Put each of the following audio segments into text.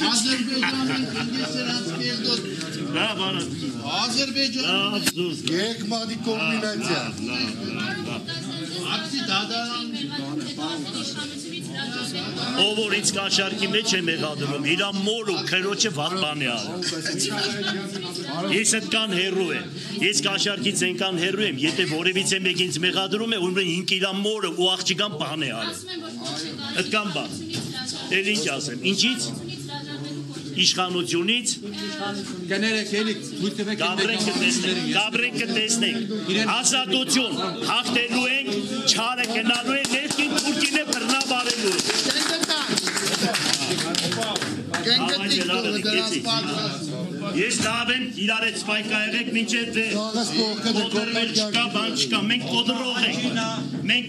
Azerbaycan'ın İngilizce'den geldi. Da bana. Azerbaycan'ın. Gekmadi kombinasyon. Aksi dadaran. Ով որ ինձ կաշառքի մեջ է մեղադրում, իր մոր ու քրոջը վատ բան է արել։ Ես այդքան հերու եմ։ Ես կաշառքից այնքան հերու եմ, եթե որևիցե մեկ ինձ մեղադրում է, ուրեմն ինք իր մորը ու աղջիկան բան է արել։ Այդքան բան։ Էլ ինչ ասեմ, ինչից։ Իշխանությունից գաբրենք կտեսնենք ազատություն հաղթելու ենք չարը գնալու է ներքին թուրքին է բռնաբարելու ես լավ եմ իրար հետ սպայկա եղեք մինչև կոդրվել չկա բան չկա մենք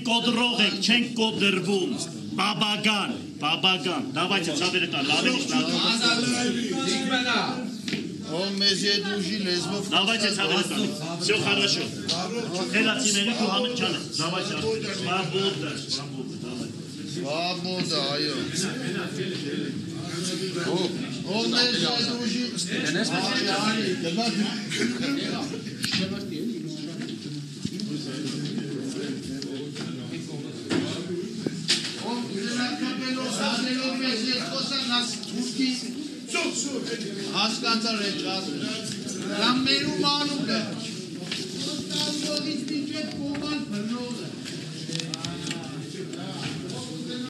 կոդրող ենք չենք կոդրվում Бабаган, давайте заберем лавиш. Он мезе дужи лезмов. Давайте заберем. Все хорошо. Хелатинели Мухаммедчан. Давайте. Свобода, айо. Он мезе дужи. Հասկանցար է չասում, կամ մերում անում է, ոստանվողից մինչև կողան բրնով է,